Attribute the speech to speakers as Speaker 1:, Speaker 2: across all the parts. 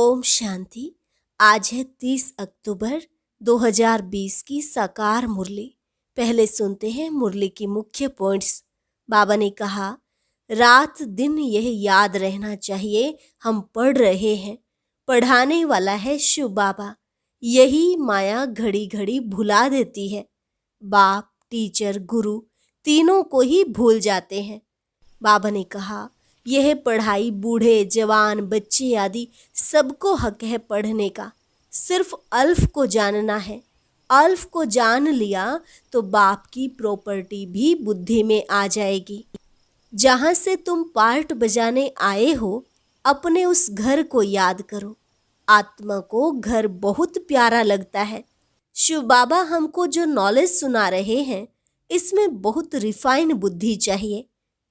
Speaker 1: ओम शांति। आज है 30 अक्टूबर 2020 की साकार मुरली। पहले सुनते हैं मुरली की मुख्य पॉइंट्स। बाबा ने कहा, रात दिन यह याद रहना चाहिए, हम पढ़ रहे हैं। पढ़ाने वाला है शिव बाबा। यही माया घड़ी घड़ी भुला देती है। बाप, टीचर, गुरु तीनों को ही भूल जाते हैं। बाबा ने कहा, यह पढ़ाई बूढ़े, जवान, बच्चे आदि सबको हक है पढ़ने का। सिर्फ अल्फ को जानना है। अल्फ को जान लिया तो बाप की प्रॉपर्टी भी बुद्धि में आ जाएगी। जहाँ से तुम पार्ट बजाने आए हो, अपने उस घर को याद करो। आत्मा को घर बहुत प्यारा लगता है। शिव बाबा हमको जो नॉलेज सुना रहे हैं, इसमें बहुत रिफाइन बुद्धि चाहिए।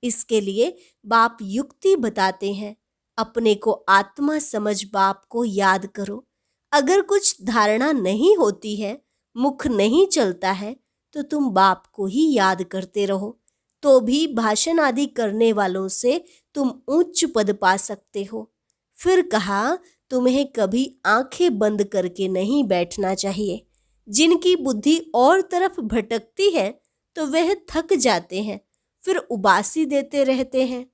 Speaker 1: इसके लिए बाप युक्ति बताते हैं। अपने को आत्मा समझ बाप को याद करो। अगर कुछ धारणा नहीं होती है, मुख नहीं चलता है, तो तुम बाप को ही याद करते रहो, तो भी भाषण आदि करने वालों से तुम उच्च पद पा सकते हो। फिर कहा, तुम्हें कभी आंखें बंद करके नहीं बैठना चाहिए। जिनकी बुद्धि और तरफ भटकती है तो वह थक जाते हैं, फिर उबासी देते रहते हैं।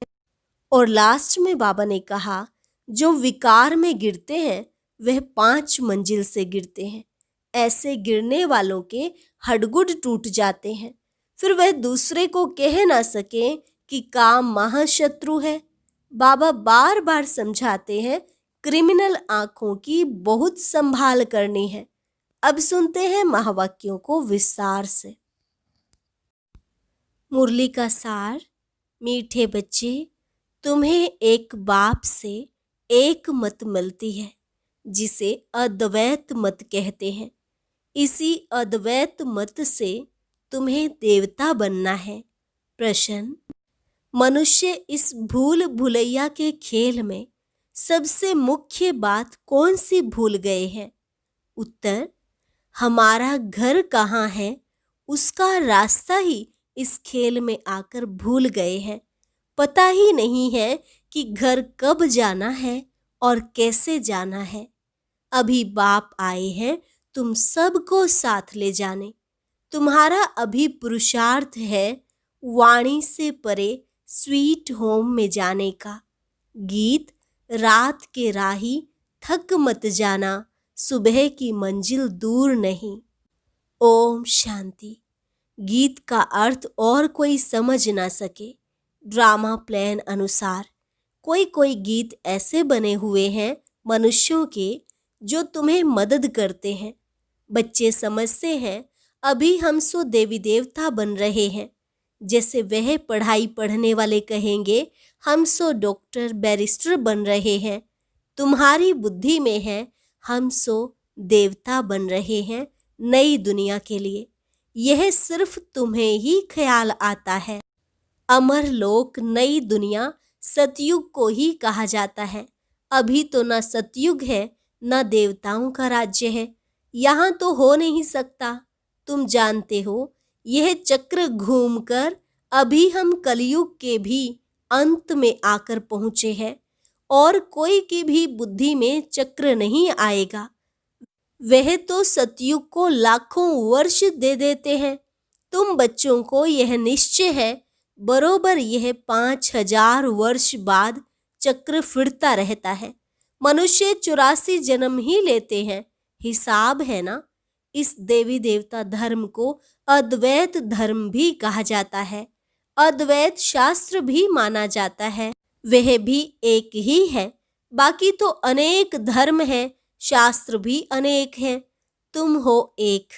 Speaker 1: और लास्ट में बाबा ने कहा, जो विकार में गिरते हैं वह 5 मंजिल से गिरते हैं। ऐसे गिरने वालों के हडगुड टूट जाते हैं। फिर वह दूसरे को कह ना सके कि काम महाशत्रु है। बाबा बार बार समझाते हैं, क्रिमिनल आंखों की बहुत संभाल करनी है। अब सुनते हैं महावाक्यों को विस्तार से। मुरली का सार। मीठे बच्चे, तुम्हें एक बाप से एक मत मिलती है, जिसे अद्वैत मत कहते हैं। इसी अद्वैत मत से तुम्हें देवता बनना है। प्रश्न, मनुष्य इस भूल भुलैया के खेल में सबसे मुख्य बात कौन सी भूल गए हैं? उत्तर, हमारा घर कहाँ है उसका रास्ता ही इस खेल में आकर भूल गए हैं। पता ही नहीं है कि घर कब जाना है और कैसे जाना है। अभी बाप आए हैं तुम सबको साथ ले जाने। तुम्हारा अभी पुरुषार्थ है वाणी से परे स्वीट होम में जाने का। गीत, रात के राही थक मत जाना, सुबह की मंजिल दूर नहीं। ओम शांति। गीत का अर्थ और कोई समझ ना सके। ड्रामा प्लान अनुसार कोई कोई गीत ऐसे बने हुए हैं मनुष्यों के, जो तुम्हें मदद करते हैं। बच्चे समझते हैं अभी हम सो देवी देवता बन रहे हैं। जैसे वह पढ़ाई पढ़ने वाले कहेंगे, हम सो डॉक्टर बैरिस्टर बन रहे हैं। तुम्हारी बुद्धि में है, हम सो देवता बन रहे हैं नई दुनिया के लिए। यह सिर्फ तुम्हें ही ख्याल आता है। अमर लोक, नई दुनिया, सतयुग को ही कहा जाता है। अभी तो न सतयुग है न देवताओं का राज्य है। यहाँ तो हो नहीं सकता। तुम जानते हो, यह चक्र घूमकर अभी हम कलयुग के भी अंत में आकर पहुँचे हैं, और कोई की भी बुद्धि में चक्र नहीं आएगा। वह तो सतयुग को लाखों वर्ष दे देते हैं। तुम बच्चों को यह निश्चय है, बरोबर यह 5000 वर्ष बाद चक्र फिरता रहता है। मनुष्य 84 जन्म ही लेते हैं। हिसाब है ना। इस देवी देवता धर्म को अद्वैत धर्म भी कहा जाता है। अद्वैत शास्त्र भी माना जाता है। वह भी एक ही है। बाकी तो अनेक धर्म है, शास्त्र भी अनेक हैं। तुम हो एक।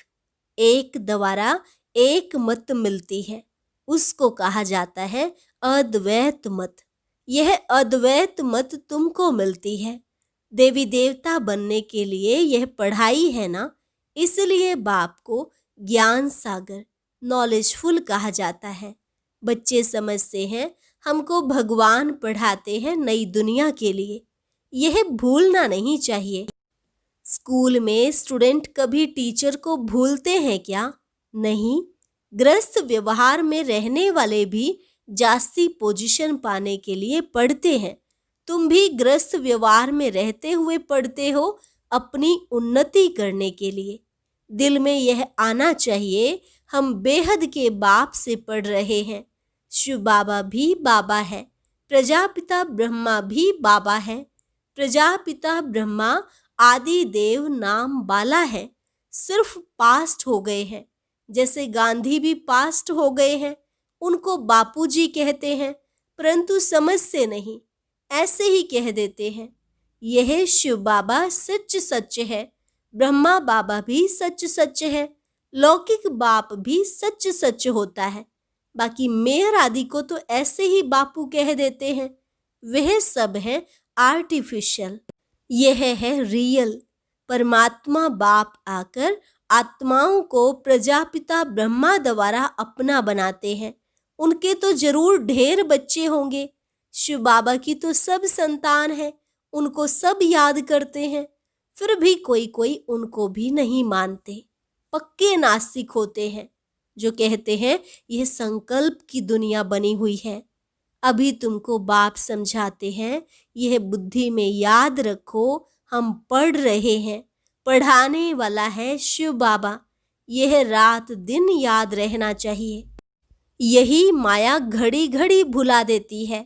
Speaker 1: एक द्वारा एक मत मिलती है, उसको कहा जाता है अद्वैत मत। यह अद्वैत मत तुमको मिलती है। देवी देवता बनने के लिए यह पढ़ाई है ना, इसलिए बाप को ज्ञान सागर, नॉलेजफुल कहा जाता है। बच्चे समझते हैं हमको भगवान पढ़ाते हैं नई दुनिया के लिए। यह भूलना नहीं चाहिए। स्कूल में स्टूडेंट कभी टीचर को भूलते हैं क्या? नहीं। ग्रस्त व्यवहार में रहने वाले भी जास्ती पोजीशन पाने के लिए पढ़ते हैं। तुम भी ग्रस्त व्यवहार में रहते हुए पढ़ते हो अपनी उन्नति करने के लिए। दिल में यह आना चाहिए, हम बेहद के बाप से पढ़ रहे हैं। शिव बाबा भी बाबा है, प्रजापिता ब्रह्मा भी बाबा है। प्रजापिता ब्रह्मा आदि देव नाम बाला है, सिर्फ पास्ट हो गए हैं। जैसे गांधी भी पास्ट हो गए हैं, उनको बापूजी कहते हैं, परंतु समझ से नहीं, ऐसे ही कह देते हैं। यह शिव बाबा सच सच है, ब्रह्मा बाबा भी सच सच है, लौकिक बाप भी सच सच होता है। बाकी मेयर आदि को तो ऐसे ही बापू कह देते हैं। वह सब है आर्टिफिशियल, यह है रियल। परमात्मा बाप आकर आत्माओं को प्रजापिता ब्रह्मा द्वारा अपना बनाते हैं। उनके तो जरूर ढेर बच्चे होंगे। शिव बाबा की तो सब संतान है, उनको सब याद करते हैं। फिर भी कोई कोई उनको भी नहीं मानते, पक्के नास्तिक होते हैं, जो कहते हैं यह संकल्प की दुनिया बनी हुई है। अभी तुमको बाप समझाते हैं, यह बुद्धि में याद रखो, हम पढ़ रहे हैं, पढ़ाने वाला है शिव बाबा। यह रात दिन याद रहना चाहिए। यही माया घड़ी घड़ी भुला देती है,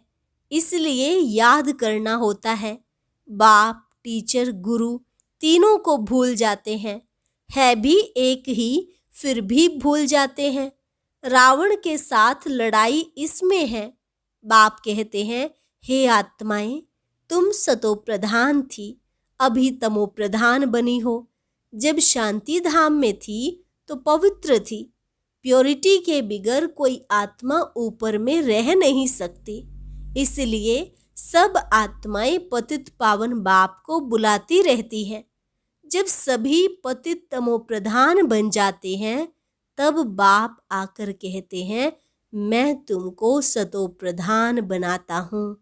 Speaker 1: इसलिए याद करना होता है। बाप, टीचर, गुरु तीनों को भूल जाते हैं, है भी एक ही, फिर भी भूल जाते हैं। रावण के साथ लड़ाई इसमें है। बाप कहते हैं, हे आत्माएं, तुम सतो प्रधान थी, अभी तमो प्रधान बनी हो। जब शांति धाम में थी तो पवित्र थी। प्योरिटी के बिगर कोई आत्मा ऊपर में रह नहीं सकती। इसलिए सब आत्माएं पतित पावन बाप को बुलाती रहती हैं। जब सभी पतित तमो प्रधान बन जाते हैं, तब बाप आकर कहते हैं, मैं तुमको सतो प्रधान बनाता हूँ।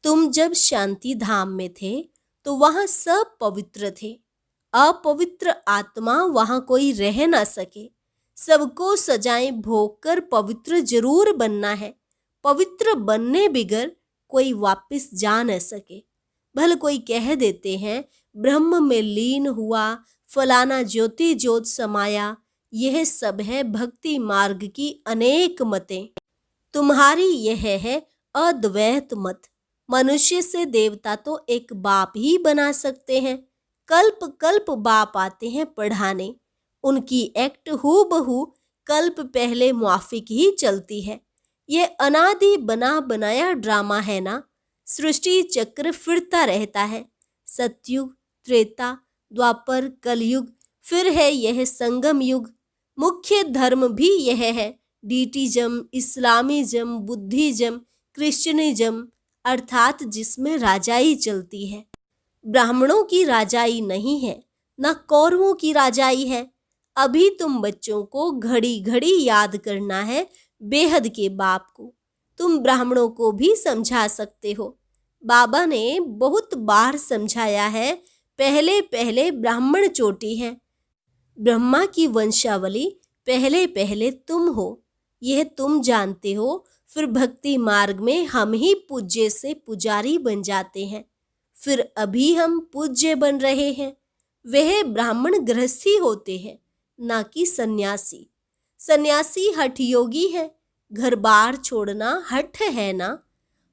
Speaker 1: तुम जब शांति धाम में थे तो वहां सब पवित्र थे। अपवित्र आत्मा वहां कोई रह ना सके। सबको सजाएं भोग कर पवित्र जरूर बनना है। पवित्र बनने बिगर कोई वापस जा न सके। भले कोई कह देते हैं ब्रह्म में लीन हुआ, फलाना ज्योति ज्योत समाया। यह सब है भक्ति मार्ग की अनेक मतें। तुम्हारी यह है अद्वैत मत। मनुष्य से देवता तो एक बाप ही बना सकते हैं। कल्प कल्प बाप आते हैं पढ़ाने। उनकी एक्ट हूबहू कल्प पहले मुआफिक ही चलती है। यह अनादि बना बनाया ड्रामा है ना। सृष्टि चक्र फिरता रहता है। सतयुग, त्रेता, द्वापर, कलयुग, फिर है यह संगम युग। मुख्य धर्म भी यह है, डीटिज्म, इस्लामिज्म, बुद्धिज्म, क्रिश्चियनिज्म, अर्थात जिसमें राजाई चलती है। ब्राह्मणों की राजाई नहीं है, न कौरवों की राजाई है। अभी तुम बच्चों को घड़ी घड़ी याद करना है बेहद के बाप को। तुम ब्राह्मणों को भी समझा सकते हो। बाबा ने बहुत बार समझाया है, पहले पहले ब्राह्मण चोटी है। ब्रह्मा की वंशावली पहले पहले तुम हो, यह तुम जानते हो। फिर भक्ति मार्ग में हम ही पूज्य से पुजारी बन जाते हैं। फिर अभी हम पूज्य बन रहे हैं। वह ब्राह्मण गृहस्थी होते हैं, ना कि सन्यासी। सन्यासी हठ योगी है। घर बार छोड़ना हठ है ना।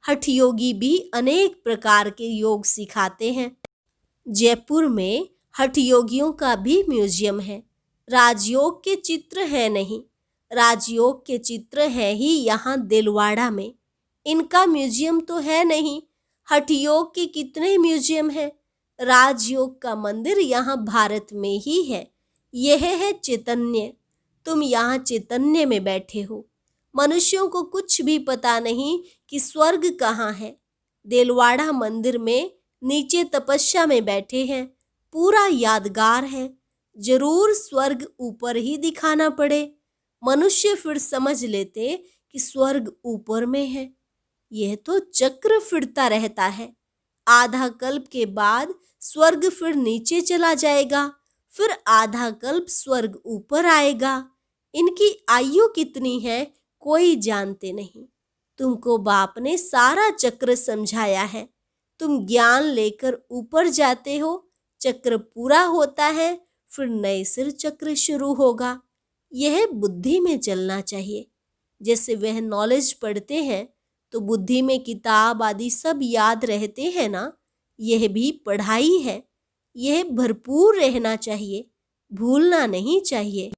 Speaker 1: हठ योगी भी अनेक प्रकार के योग सिखाते हैं। जयपुर में हठ योगियों का भी म्यूजियम है। राजयोग के चित्र है नहीं, राजयोग के चित्र है ही यहाँ दिलवाड़ा में। इनका म्यूजियम तो है नहीं। हठ योग के कितने म्यूजियम हैं। राजयोग का मंदिर यहाँ भारत में ही है। यह है चैतन्य। तुम यहाँ चैतन्य में बैठे हो। मनुष्यों को कुछ भी पता नहीं कि स्वर्ग कहाँ है। दिलवाड़ा मंदिर में नीचे तपस्या में बैठे हैं। पूरा यादगार है। जरूर स्वर्ग ऊपर ही दिखाना पड़े। मनुष्य फिर समझ लेते कि स्वर्ग ऊपर में है। यह तो चक्र फिरता रहता है। आधा कल्प के बाद स्वर्ग फिर नीचे चला जाएगा, फिर आधा कल्प स्वर्ग ऊपर आएगा। इनकी आयु कितनी है कोई जानते नहीं। तुमको बाप ने सारा चक्र समझाया है। तुम ज्ञान लेकर ऊपर जाते हो, चक्र पूरा होता है, फिर नए सिर चक्र शुरू होगा। यह बुद्धि में चलना चाहिए। जैसे वह नॉलेज पढ़ते हैं तो बुद्धि में किताब आदि सब याद रहते हैं ना, यह भी पढ़ाई है। यह भरपूर रहना चाहिए, भूलना नहीं चाहिए।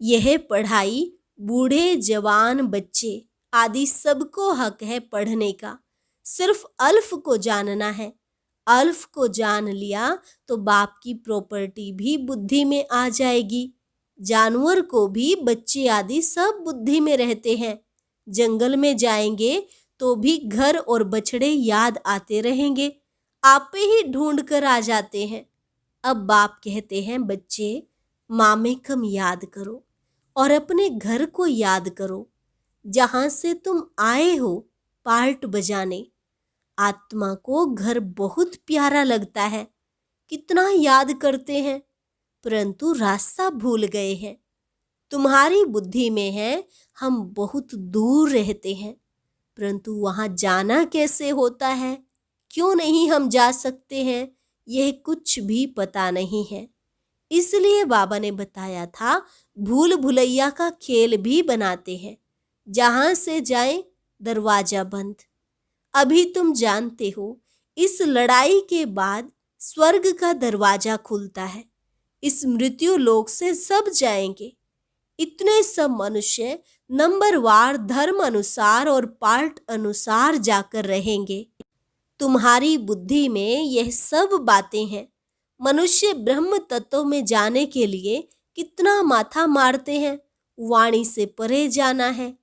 Speaker 1: यह पढ़ाई बूढ़े जवान बच्चे आदि सबको हक है पढ़ने का। सिर्फ अल्फ को जानना है। अल्फ को जान लिया तो बाप की प्रॉपर्टी भी बुद्धि में आ जाएगी। जानवर को भी बच्चे आदि सब बुद्धि में रहते हैं। जंगल में जाएंगे तो भी घर और बछड़े याद आते रहेंगे, आपे ही ढूंढ कर आ जाते हैं। अब बाप कहते हैं, बच्चे मामे कम याद करो और अपने घर को याद करो जहां से तुम आए हो पार्ट बजाने। आत्मा को घर बहुत प्यारा लगता है, कितना याद करते हैं, परंतु रास्ता भूल गए हैं। तुम्हारी बुद्धि में है हम बहुत दूर रहते हैं, परंतु वहां जाना कैसे होता है, क्यों नहीं हम जा सकते हैं, यह कुछ भी पता नहीं है। इसलिए बाबा ने बताया था, भूल भुलैया का खेल भी बनाते हैं, जहां से जाए दरवाजा बंद। अभी तुम जानते हो, इस लड़ाई के बाद स्वर्ग का दरवाजा खुलता है। इस मृत्यु लोक से सब जाएंगे। इतने सब मनुष्य नंबरवार धर्म अनुसार और पार्ट अनुसार जाकर रहेंगे। तुम्हारी बुद्धि में यह सब बातें हैं। मनुष्य ब्रह्म तत्व में जाने के लिए कितना माथा मारते हैं। वाणी से परे जाना है।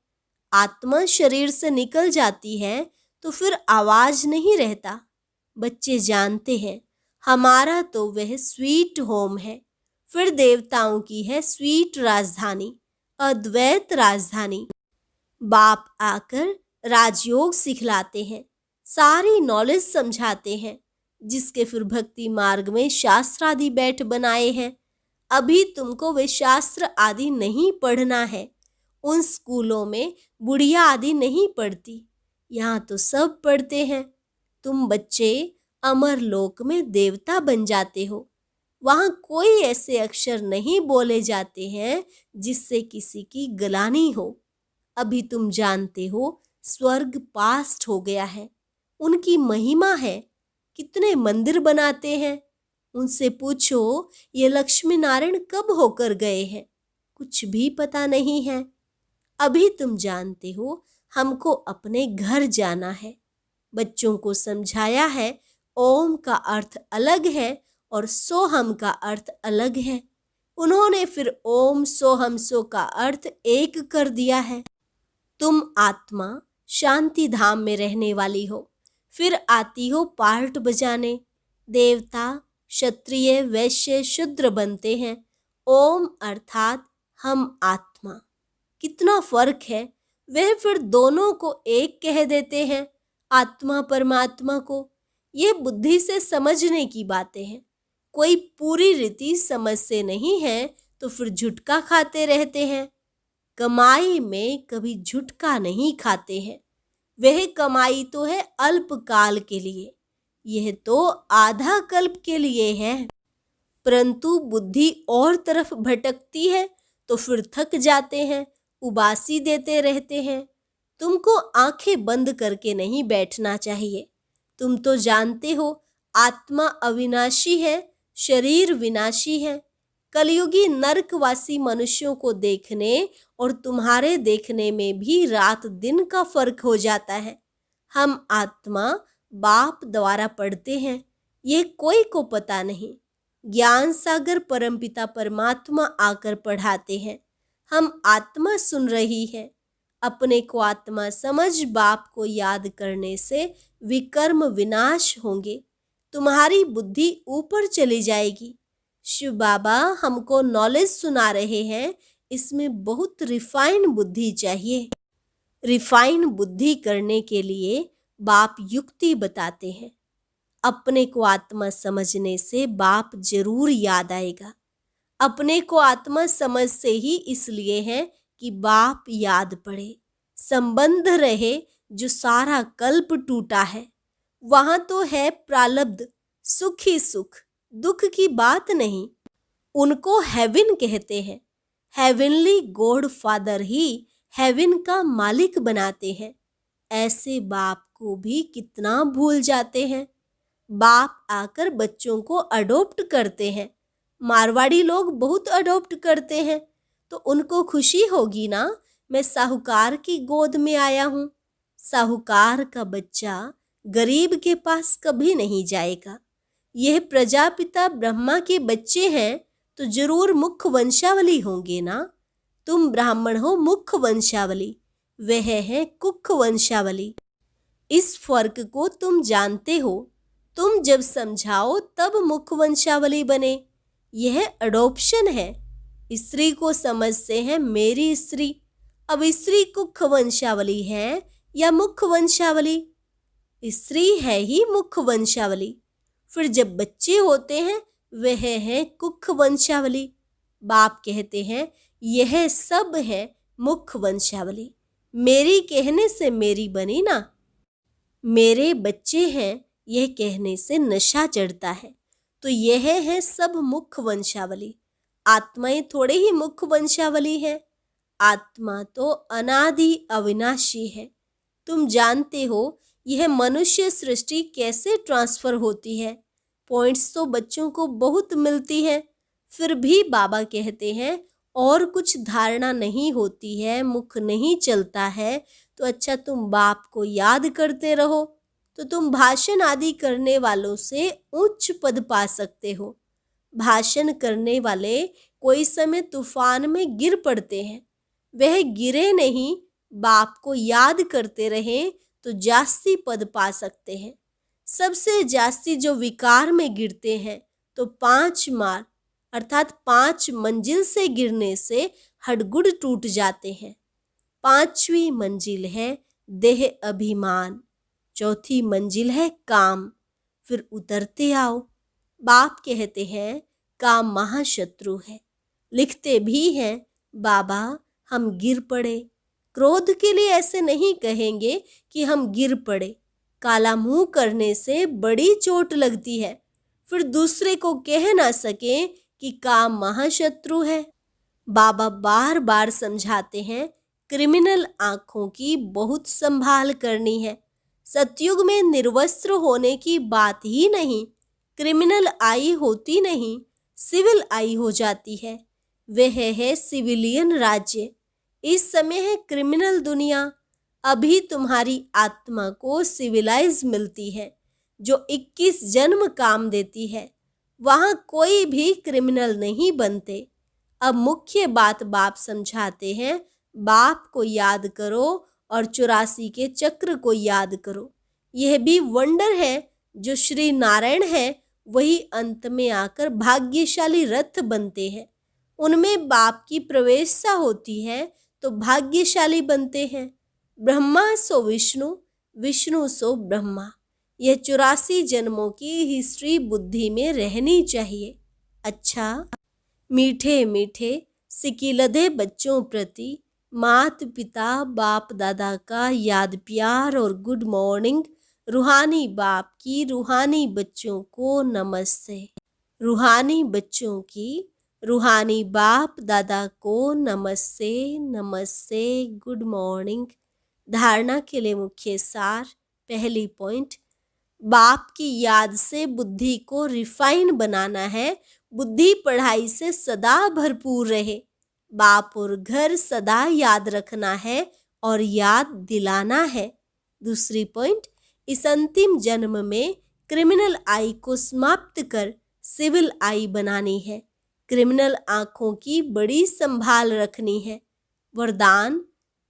Speaker 1: आत्मा शरीर से निकल जाती है तो फिर आवाज नहीं रहता। बच्चे जानते हैं, हमारा तो वह स्वीट होम है, फिर देवताओं की है स्वीट राजधानी, अद्वैत राजधानी। बाप आकर राजयोग सिखलाते हैं, सारी नॉलेज समझाते हैं, जिसके फिर भक्ति मार्ग में शास्त्र आदि बैठ बनाए हैं। अभी तुमको वे शास्त्र आदि नहीं पढ़ना है। उन स्कूलों में बुढ़िया आदि नहीं पढ़ती, यहाँ तो सब पढ़ते हैं। तुम बच्चे अमर लोक में देवता बन जाते हो। वहां कोई ऐसे अक्षर नहीं बोले जाते हैं जिससे किसी की गलानी हो। अभी तुम जानते हो, स्वर्ग पास्ट हो गया है। उनकी महिमा है, कितने मंदिर बनाते हैं। उनसे पूछो, ये लक्ष्मी नारायण कब होकर गए हैं, कुछ भी पता नहीं है। अभी तुम जानते हो, हमको अपने घर जाना है। बच्चों को समझाया है, ओम का अर्थ अलग है और सोहम का अर्थ अलग है। उन्होंने फिर ओम सोहम सो का अर्थ एक कर दिया है। तुम आत्मा शांति धाम में रहने वाली हो, फिर आती हो पार्ट बजाने। देवता क्षत्रिय वैश्य शूद्र बनते हैं। ओम अर्थात हम आत्मा। कितना फर्क है। वह फिर दोनों को एक कह देते हैं, आत्मा परमात्मा को। ये बुद्धि से समझने की बातें हैं। कोई पूरी रीति समझ से नहीं है तो फिर झुटका खाते रहते हैं। कमाई में कभी झुटका नहीं खाते हैं। वह कमाई तो है अल्पकाल के लिए, यह तो आधा कल्प के लिए है। परंतु बुद्धि और तरफ भटकती है तो फिर थक जाते हैं, उबासी देते रहते हैं। तुमको आंखें बंद करके नहीं बैठना चाहिए। तुम तो जानते हो, आत्मा अविनाशी है, शरीर विनाशी है। कलयुगी नरकवासी मनुष्यों को देखने और तुम्हारे देखने में भी रात दिन का फर्क हो जाता है। हम आत्मा बाप द्वारा पढ़ते हैं, ये कोई को पता नहीं। ज्ञान सागर परमपिता परमात्मा आकर पढ़ाते हैं। हम आत्मा सुन रही है। अपने को आत्मा समझ बाप को याद करने से विकर्म विनाश होंगे। तुम्हारी बुद्धि ऊपर चली जाएगी। शिव बाबा हमको नॉलेज सुना रहे हैं, इसमें बहुत रिफाइन बुद्धि चाहिए। रिफाइन बुद्धि करने के लिए बाप युक्ति बताते हैं। अपने को आत्मा समझने से बाप जरूर याद आएगा। अपने को आत्मा समझ से ही इसलिए है कि बाप याद पड़े, संबंध रहे। जो सारा कल्प टूटा है वहां तो है प्रारब्ध, सुख ही सुख, दुख की बात नहीं। उनको हेवन कहते हैं। हेवनली गॉड फादर ही हेवन का मालिक बनाते हैं। ऐसे बाप को भी कितना भूल जाते हैं। बाप आकर बच्चों को अडॉप्ट करते हैं। मारवाड़ी लोग बहुत अडॉप्ट करते हैं, तो उनको खुशी होगी ना, मैं साहूकार की गोद में आया हूँ। साहूकार का बच्चा गरीब के पास कभी नहीं जाएगा। यह प्रजापिता ब्रह्मा के बच्चे हैं तो जरूर मुख्य वंशावली होंगे ना। तुम ब्राह्मण हो मुख्य वंशावली, वह है कुख वंशावली। इस फर्क को तुम जानते हो। तुम जब समझाओ तब मुख्य वंशावली बने। यह अडॉप्शन है। स्त्री को समझते हैं मेरी स्त्री। अब स्त्री कुख वंशावली है या मुख्य वंशावली? स्त्री है ही मुख्य वंशावली। फिर जब बच्चे होते हैं वह है कुख वंशावली। बाप कहते हैं यह सब है मुख्य वंशावली। मेरी कहने से मेरी बनी ना। मेरे बच्चे हैं यह कहने से नशा चढ़ता है। तो यह है सब मुख्य वंशावली। आत्माएं थोड़े ही मुख्य वंशावली है। आत्मा तो अनादि अविनाशी है। तुम जानते हो यह मनुष्य सृष्टि कैसे ट्रांसफर होती है। पॉइंट्स तो बच्चों को बहुत मिलती है, फिर भी बाबा कहते हैं और कुछ धारणा नहीं होती है, मुख नहीं चलता है, तो अच्छा तुम बाप को याद करते रहो, तो तुम भाषण आदि करने वालों से उच्च पद पा सकते हो। भाषण करने वाले कोई समय तूफान में गिर पड़ते हैं, वह गिरे नहीं, बाप को याद करते रहें तो जास्ती पद पा सकते हैं। सबसे जास्ती जो विकार में गिरते हैं तो 5 मार अर्थात 5 मंजिल से गिरने से हडगुड टूट जाते हैं। 5वीं मंजिल है देह अभिमान, 4थी मंजिल है काम। फिर उतरते आओ। बाप कहते हैं काम महाशत्रु है। लिखते भी हैं बाबा हम गिर पड़े। क्रोध के लिए ऐसे नहीं कहेंगे कि हम गिर पड़े। काला मुंह करने से बड़ी चोट लगती है। फिर दूसरे को कह ना सके कि काम महाशत्रु है। बाबा बार बार समझाते हैं क्रिमिनल आंखों की बहुत संभाल करनी है। सतयुग में निर्वस्त्र होने की बात ही नहीं। क्रिमिनल आई होती नहीं, सिविल आई हो जाती है। वह है सिविलियन राज्य। इस समय है क्रिमिनल दुनिया। अभी तुम्हारी आत्मा को सिविलाइज मिलती है जो 21 जन्म काम देती है। वहां कोई भी क्रिमिनल नहीं बनते। अब मुख्य बात बाप समझाते हैं, बाप को याद करो और 84 के चक्र को याद करो। यह भी वंडर है जो श्री नारायण है वही अंत में आकर भाग्यशाली रथ बनते हैं। उनमें बाप की प्रवेशता होती है तो भाग्यशाली बनते हैं। ब्रह्मा सो विष्णु, विष्णु सो ब्रह्मा। यह 84 जन्मों की हिस्ट्री बुद्धि में रहनी चाहिए। अच्छा, मीठे मीठे सिकिलधे बच्चों प्रति मात पिता बाप दादा का याद प्यार और गुड मॉर्निंग। रूहानी बाप की रूहानी बच्चों को नमस्ते। रूहानी बच्चों की रूहानी बाप दादा को नमस्ते नमस्ते, गुड मॉर्निंग। धारणा के लिए मुख्य सार। पहली पॉइंट, बाप की याद से बुद्धि को रिफाइन बनाना है। बुद्धि पढ़ाई से सदा भरपूर रहे। बाप और घर सदा याद रखना है और याद दिलाना है। दूसरी पॉइंट, इस अंतिम जन्म में क्रिमिनल आई को समाप्त कर सिविल आई बनानी है। क्रिमिनल आंखों की बड़ी संभाल रखनी है। वरदान,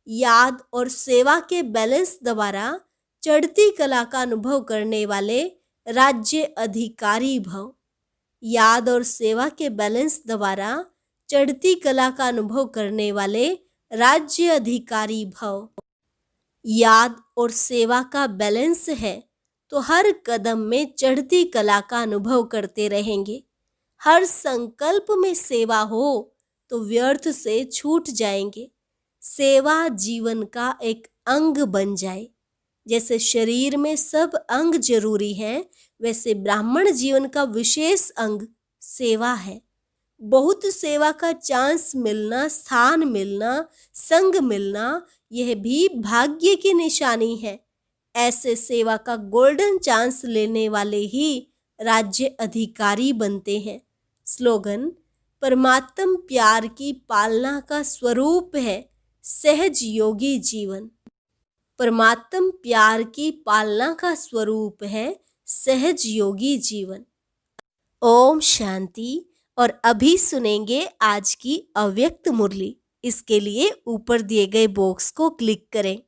Speaker 1: याद और सेवा के बैलेंस द्वारा चढ़ती कला का अनुभव करने वाले राज्य अधिकारी भव। याद और सेवा के बैलेंस द्वारा चढ़ती कला का अनुभव करने वाले राज्य अधिकारी भव। याद और सेवा का बैलेंस है तो हर कदम में चढ़ती कला का अनुभव करते रहेंगे। हर संकल्प में सेवा हो तो व्यर्थ से छूट जाएंगे। सेवा जीवन का एक अंग बन जाए। जैसे शरीर में सब अंग जरूरी हैं, वैसे ब्राह्मण जीवन का विशेष अंग सेवा है। बहुत सेवा का चांस मिलना, स्थान मिलना, संग मिलना, यह भी भाग्य की निशानी है। ऐसे सेवा का गोल्डन चांस लेने वाले ही राज्य अधिकारी बनते हैं। स्लोगन: परमात्म प्यार की पालना का स्वरूप है सहज योगी जीवन। परमात्म प्यार की पालना का स्वरूप है सहज योगी जीवन। ओम शांति। और अभी सुनेंगे आज की अव्यक्त मुरली। इसके लिए ऊपर दिए गए बॉक्स को क्लिक करें।